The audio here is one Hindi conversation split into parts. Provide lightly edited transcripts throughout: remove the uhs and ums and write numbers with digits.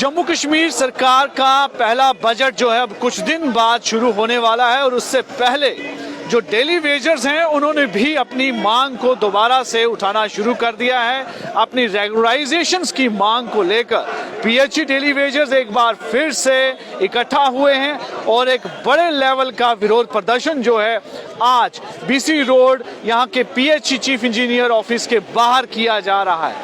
जम्मू कश्मीर सरकार का पहला बजट जो है अब कुछ दिन बाद शुरू होने वाला है और उससे पहले जो डेली वेजर्स हैं उन्होंने भी अपनी मांग को दोबारा से उठाना शुरू कर दिया है। अपनी रेगुलराइजेशंस की मांग को लेकर पीएचई डेली वेजर्स एक बार फिर से इकट्ठा हुए हैं और एक बड़े लेवल का विरोध प्रदर्शन जो है आज बीसी रोड यहाँ के पीएचई चीफ इंजीनियर ऑफिस के बाहर किया जा रहा है।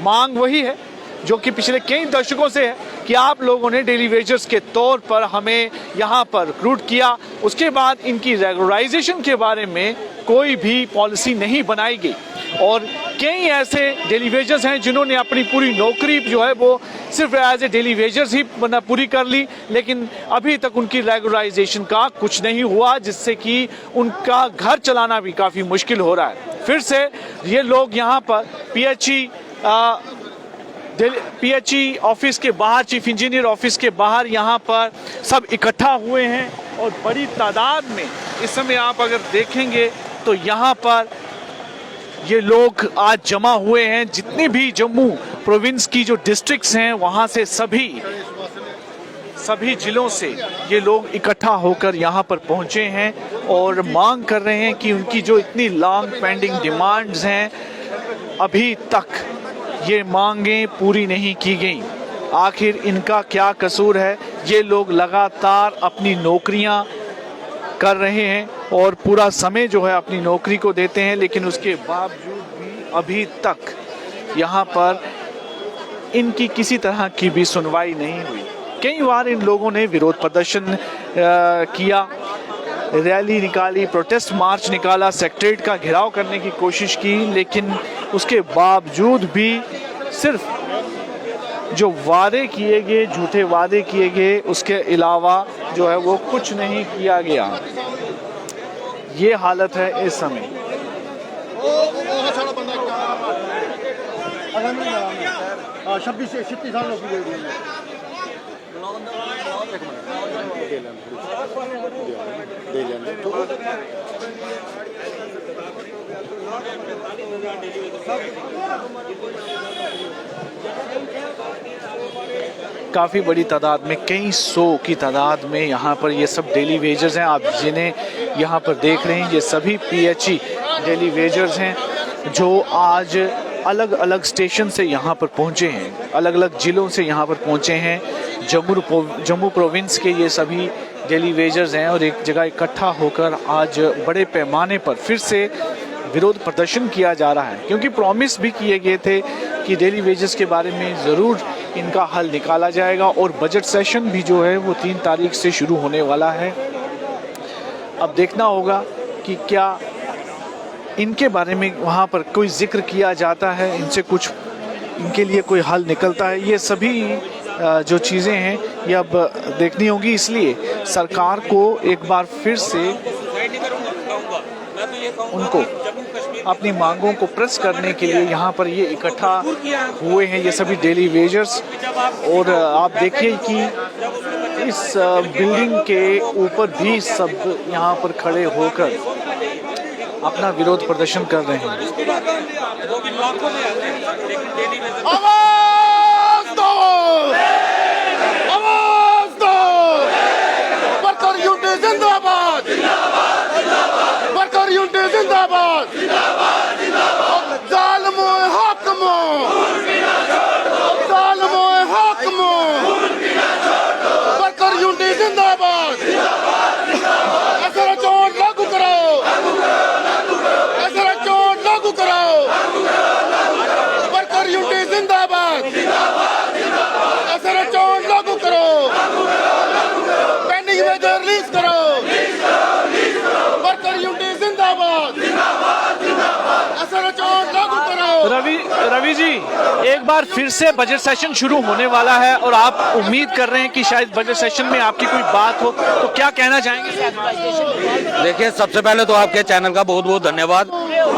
मांग वही है जो कि पिछले कई दशकों से है कि आप लोगों ने डेली वेजर्स के तौर पर हमें यहाँ पर रिक्रूट किया, उसके बाद इनकी रेगुलराइजेशन के बारे में कोई भी पॉलिसी नहीं बनाई गई और कई ऐसे डेली वेजर्स हैं जिन्होंने अपनी पूरी नौकरी जो है वो सिर्फ एज ए डेली वेजर्स ही पूरी कर ली, लेकिन अभी तक उनकी रेगुलराइजेशन का कुछ नहीं हुआ, जिससे कि उनका घर चलाना भी काफ़ी मुश्किल हो रहा है। फिर से ये लोग यहाँ पर पीएचई ऑफिस के बाहर, चीफ इंजीनियर ऑफिस के बाहर यहाँ पर सब इकट्ठा हुए हैं और बड़ी तादाद में इस समय आप अगर देखेंगे तो यहाँ पर ये लोग आज जमा हुए हैं। जितने भी जम्मू प्रोविंस की जो डिस्ट्रिक्ट्स हैं वहाँ से सभी जिलों से ये लोग इकट्ठा होकर यहाँ पर पहुँचे हैं और मांग कर रहे हैं कि उनकी जो इतनी लॉन्ग पेंडिंग डिमांड्स हैं अभी तक ये मांगें पूरी नहीं की गई। आखिर इनका क्या कसूर है? ये लोग लगातार अपनी नौकरियां कर रहे हैं और पूरा समय जो है अपनी नौकरी को देते हैं, लेकिन उसके बावजूद भी अभी तक यहाँ पर इनकी किसी तरह की भी सुनवाई नहीं हुई। कई बार इन लोगों ने विरोध प्रदर्शन किया, रैली निकाली, प्रोटेस्ट मार्च निकाला, सेक्रेटरीट का घेराव करने की कोशिश की, लेकिन उसके बावजूद भी सिर्फ जो वादे किए गए, झूठे वादे किए गए, उसके अलावा जो है वो कुछ नहीं किया गया। ये हालत है इस समय। काफ़ी बड़ी तादाद में, कई सौ की तादाद में यहाँ पर ये सब डेली वेजर्स हैं। आप जिन्हें यहाँ पर देख रहे हैं ये सभी पीएचई डेली वेजर्स हैं जो आज अलग अलग स्टेशन से यहाँ पर पहुँचे हैं, अलग अलग ज़िलों से यहाँ पर पहुँचे हैं। जम्मू प्रोविंस के ये सभी डेली वेजर्स हैं और एक जगह इकट्ठा होकर आज बड़े पैमाने पर फिर से विरोध प्रदर्शन किया जा रहा है, क्योंकि प्रॉमिस भी किए गए थे कि डेली वेजेस के बारे में ज़रूर इनका हल निकाला जाएगा और बजट सेशन भी जो है वो 3 तारीख से शुरू होने वाला है। अब देखना होगा कि क्या इनके बारे में वहाँ पर कोई जिक्र किया जाता है, इनसे कुछ इनके लिए कोई हल निकलता है। ये सभी जो चीज़ें हैं ये अब देखनी होगी, इसलिए सरकार को एक बार फिर से उनको अपनी मांगों को प्रेस करने के लिए यहाँ पर ये इकट्ठा हुए हैं ये सभी डेली वेजर्स। और आप देखिए कि इस बिल्डिंग के ऊपर भी सब यहाँ पर खड़े होकर अपना विरोध प्रदर्शन कर रहे हैं। आवाज दो! आवाज दो! वर्कर यूनिटी जिंदाबाद! वर्कर यूनिटी जिंदाबाद! जालिमों हाकिमों! जालिमों हाकिमों! वर्कर यूनिटी जिंदाबाद! एसआरएच लागू कराओ! एसआरएच लागू कराओ! वर्कर यूनिटी जिंदाबाद! एसआरएच लागू करो! पेंडिंग वेज रिलीज करो! वर्कर यूनिटी जिंदाबाद! एसआरएच लागू करो! रवि जी, एक बार फिर से बजट सेशन शुरू होने वाला है और आप उम्मीद कर रहे हैं कि शायद बजट सेशन में आपकी कोई बात हो, तो क्या कहना चाहेंगे? देखिए, सबसे पहले तो आपके चैनल का बहुत बहुत धन्यवाद।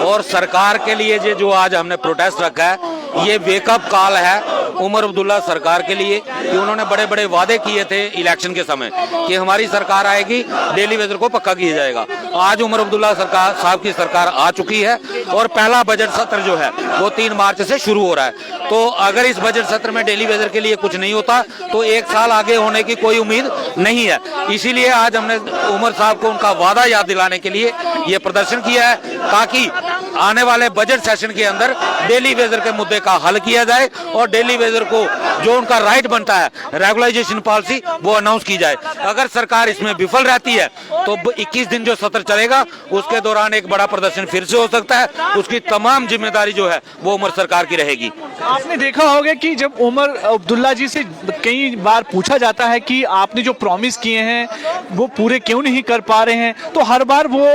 और सरकार के लिए जो आज हमने प्रोटेस्ट रखा है ये वेकअप कॉल है उमर अब्दुल्ला सरकार के लिए कि उन्होंने बड़े बड़े वादे किए थे इलेक्शन के समय कि हमारी सरकार आएगी, डेली वेजर को पक्का किया जाएगा। आज उमर अब्दुल्ला सरकार साहब की सरकार आ चुकी है और पहला बजट सत्र जो है वो 3 मार्च से शुरू हो रहा है। तो अगर इस बजट सत्र में डेली वेजर के लिए कुछ नहीं होता तो 1 साल आगे होने की कोई उम्मीद नहीं है। इसीलिए आज हमने उमर साहब को उनका वादा याद दिलाने के लिए ये प्रदर्शन किया है, ताकि आने वाले बजट सेशन के अंदर डेली वेजर के मुद्दे का हल किया जाए और डेली वेजर को जो उनका राइट बनता है रेगुलाइजेशन पॉलिसी वो अनाउंस की जाए। अगर सरकार इसमें विफल रहती है तो 21 दिन जो सत्र चलेगा उसके दौरान एक बड़ा प्रदर्शन फिर से हो सकता है। उसकी तमाम जिम्मेदारी जो है वो उमर सरकार की रहेगी। आपने देखा होगा कि जब उमर अब्दुल्ला जी से कई बार पूछा जाता है कि आपने जो प्रॉमिस किए हैं वो पूरे क्यों नहीं कर पा रहे हैं, तो हर बार वो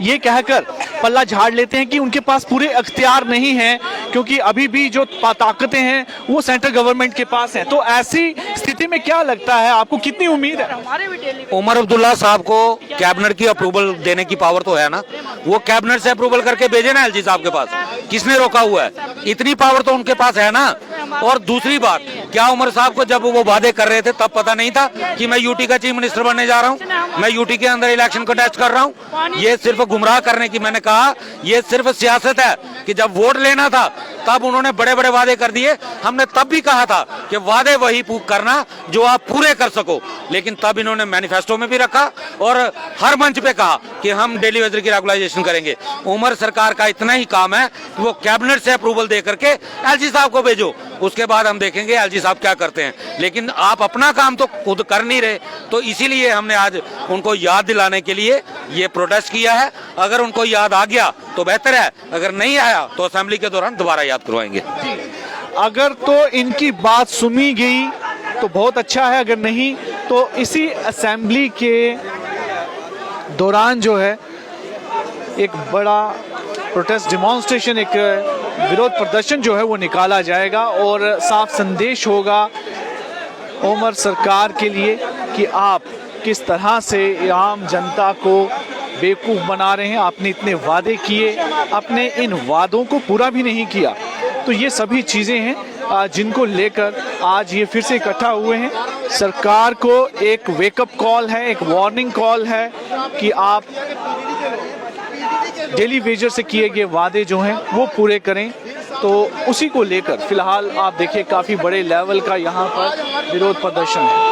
ये कहकर पल्ला झाड़ लेते हैं कि उनके पास पूरे अख्तियार नहीं है, क्योंकि अभी भी जो ताकतें हैं वो सेंट्रल गवर्नमेंट के पास हैं। तो ऐसी स्थिति में क्या लगता है आपको, कितनी उम्मीद है? उमर अब्दुल्ला साहब को कैबिनेट की अप्रूवल देने की पावर तो है ना, वो कैबिनेट से अप्रूवल करके भेजे ना एलजी साहब के पास, किसने रोका हुआ है? इतनी पावर तो उनके पास है ना। और दूसरी बात, क्या उमर साहब को जब वो वादे कर रहे थे तब पता नहीं था कि मैं यूटी का चीफ मिनिस्टर बनने जा रहा हूँ, मैं यूटी के अंदर इलेक्शन कंटेस्ट कर रहा हूँ? ये सिर्फ गुमराह करने की, मैंने कहा ये सिर्फ सियासत है कि जब वोट लेना था तब उन्होंने बड़े बड़े वादे कर दिए। हमने तब भी कहा था कि वादे वही करना जो आप पूरे कर सको, लेकिन तब इन्होंने मैनिफेस्टो में भी रखा और हर मंच पे कहा कि हम डेली वेजर की रेगुलाइजेशन करेंगे। उमर सरकार का इतना ही काम है कि वो कैबिनेट से अप्रूवल दे करके एलजी साहब को भेजो, उसके बाद हम देखेंगे एलजी साहब क्या करते हैं। लेकिन आप अपना काम तो खुद कर नहीं रहे, तो इसीलिए हमने आज उनको याद दिलाने के लिए ये प्रोटेस्ट किया है। अगर उनको याद आ गया तो बेहतर है, अगर नहीं आया तो असेंबली के दौरान दोबारा याद करवाएंगे। अगर तो इनकी बात सुनी गई तो बहुत अच्छा है, अगर नहीं तो इसी असेंबली के दौरान जो है एक बड़ा प्रोटेस्ट डेमोन्स्ट्रेशन, एक विरोध प्रदर्शन जो है वो निकाला जाएगा और साफ संदेश होगा उमर सरकार के लिए कि आप किस तरह से आम जनता को बेवकूफ़ बना रहे हैं। आपने इतने वादे किए, अपने इन वादों को पूरा भी नहीं किया। तो ये सभी चीज़ें हैं जिनको लेकर आज ये फिर से इकट्ठा हुए हैं। सरकार को एक वेकअप कॉल है, एक वार्निंग कॉल है कि आप डेली वेजर से किए गए वादे जो हैं वो पूरे करें। तो उसी को लेकर फिलहाल आप देखिए काफ़ी बड़े लेवल का यहाँ पर विरोध प्रदर्शन है।